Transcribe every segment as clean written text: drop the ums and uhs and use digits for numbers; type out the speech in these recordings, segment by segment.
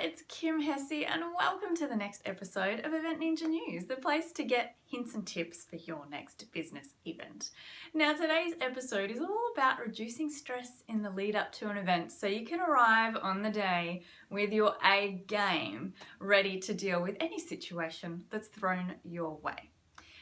it's Kim Hesse and welcome to the next episode of Event Ninja News, the place to get hints and tips for your next business event. Now today's episode is all about reducing stress in the lead up to an event so you can arrive on the day with your A game, ready to deal with any situation that's thrown your way.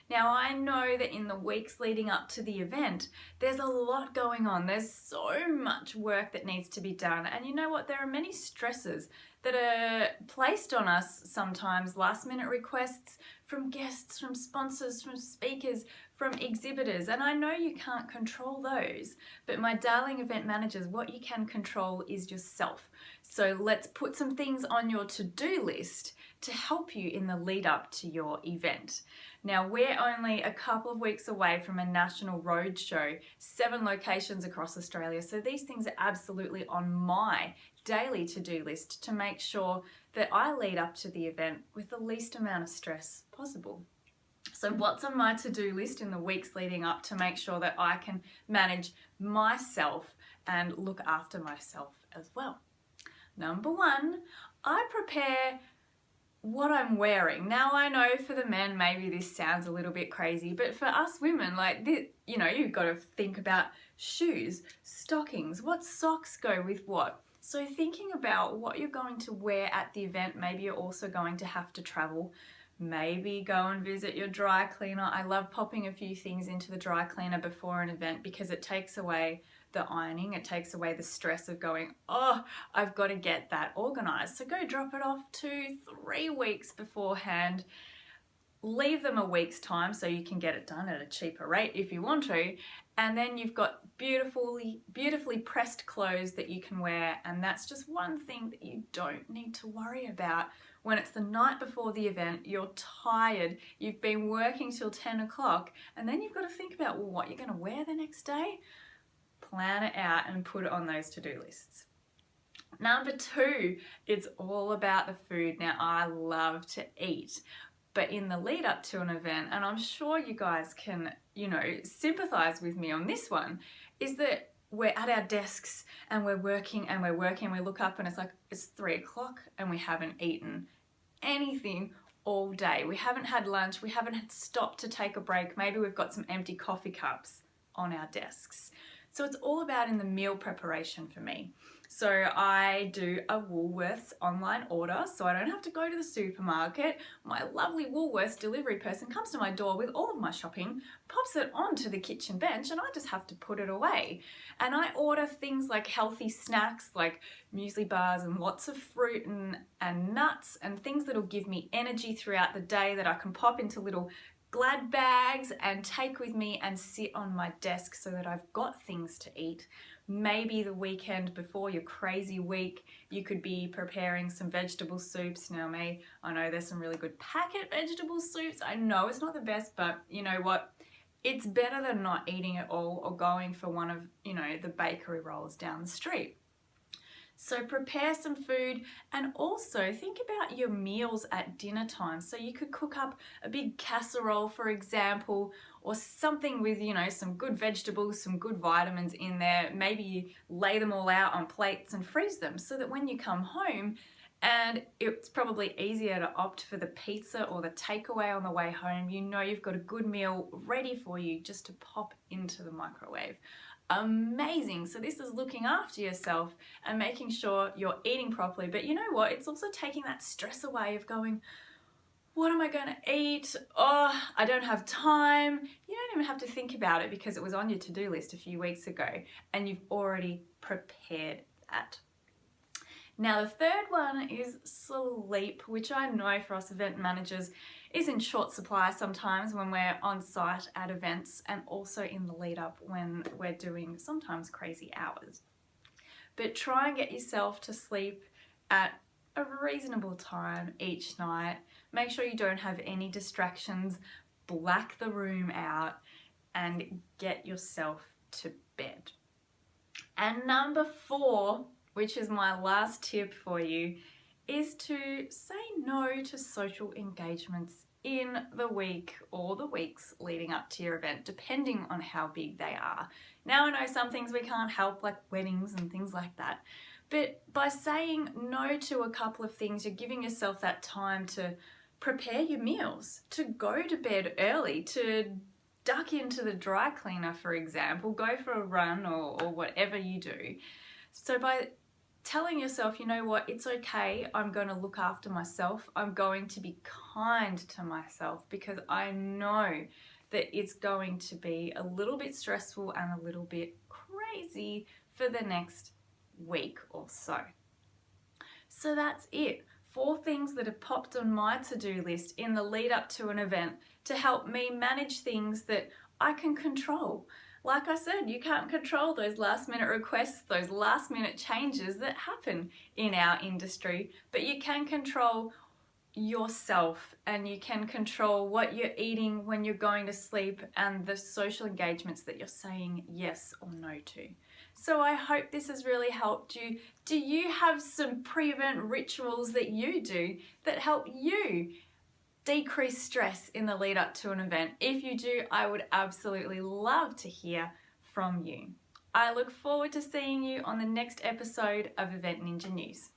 Now I know that in the weeks leading up to the event, there's a lot going on. There's so much work that needs to be done. And you know what? There are many stresses that are placed on us sometimes, last minute requests from guests, from sponsors, from speakers, from exhibitors. And I know you can't control those, but my darling event managers, what you can control is yourself. So let's put some things on your to-do list to help you in the lead up to your event. Now we're only a couple of weeks away from a national roadshow, 7 locations across Australia. So these things are absolutely on my daily to-do list to make sure that I lead up to the event with the least amount of stress possible. So what's on my to-do list in the weeks leading up to make sure that I can manage myself and look after myself as well? Number 1, I prepare what I'm wearing. Now I know for the men maybe this sounds a little bit crazy, but for us women, like this, you know, you've got to think about shoes, stockings, what socks go with what. So thinking about what you're going to wear at the event, maybe you're also going to have to travel. Maybe go and visit your dry cleaner. I love popping a few things into the dry cleaner before an event because it takes away the ironing, it takes away the stress of going, oh, I've got to get that organized. So go drop it off 2-3 weeks beforehand. Leave them a week's time so you can get it done at a cheaper rate if you want to. And then you've got beautifully pressed clothes that you can wear. And that's just one thing that you don't need to worry about when it's the night before the event, you're tired, you've been working till 10 o'clock, and then you've got to think about, well, what you're going to wear the next day. Plan it out and put it on those to-do lists. Number 2, it's all about the food. Now, I love to eat, but in the lead up to an event, and I'm sure you guys can, sympathize with me on this one, is that we're at our desks and we're working and we look up and it's 3 o'clock and we haven't eaten anything all day. We haven't had lunch, we haven't had stopped to take a break. Maybe we've got some empty coffee cups on our desks. So it's all about in the meal preparation for me. So I do a Woolworths online order, so I don't have to go to the supermarket. My lovely Woolworths delivery person comes to my door with all of my shopping, pops it onto the kitchen bench, and I just have to put it away. And I order things like healthy snacks, like muesli bars and lots of fruit and nuts and things that'll give me energy throughout the day that I can pop into little Glad bags and take with me and sit on my desk so that I've got things to eat. Maybe the weekend before your crazy week, you could be preparing some vegetable soups. Now I know there's some really good packet vegetable soups. I know it's not the best, but you know what? It's better than not eating it all or going for one of, the bakery rolls down the street. So prepare some food and also think about your meals at dinner time. So you could cook up a big casserole, for example, or something with, some good vegetables, some good vitamins in there. Maybe you lay them all out on plates and freeze them so that when you come home, and it's probably easier to opt for the pizza or the takeaway on the way home, you've got a good meal ready for you just to pop into the microwave. Amazing. So this is looking after yourself and making sure you're eating properly. But you know what? It's also taking that stress away of going, what am I going to eat? Oh, I don't have time. You don't even have to think about it because it was on your to-do list a few weeks ago and you've already prepared that. Now the third one is sleep, which I know for us event managers is in short supply sometimes when we're on site at events and also in the lead up when we're doing sometimes crazy hours. But try and get yourself to sleep at a reasonable time each night. Make sure you don't have any distractions, black the room out and get yourself to bed. And number 4, which is my last tip for you, is to say no to social engagements in the week or the weeks leading up to your event, depending on how big they are. Now I know some things we can't help, like weddings and things like that, But by saying no to a couple of things, you're giving yourself that time to prepare your meals, to go to bed early, to duck into the dry cleaner, for example, go for a run or whatever you do. So by telling yourself, you know what, it's okay, I'm going to look after myself, I'm going to be kind to myself, because I know that it's going to be a little bit stressful and a little bit crazy for the next week or so. So that's it. 4 things that have popped on my to-do list in the lead up to an event to help me manage things that I can control. Like I said, you can't control those last minute requests, those last minute changes that happen in our industry, but you can control yourself, and you can control what you're eating when you're going to sleep and the social engagements that you're saying yes or no to. So I hope this has really helped you. Do you have some pre-event rituals that you do that help you decrease stress in the lead up to an event? If you do, I would absolutely love to hear from you. I look forward to seeing you on the next episode of Event Ninja News.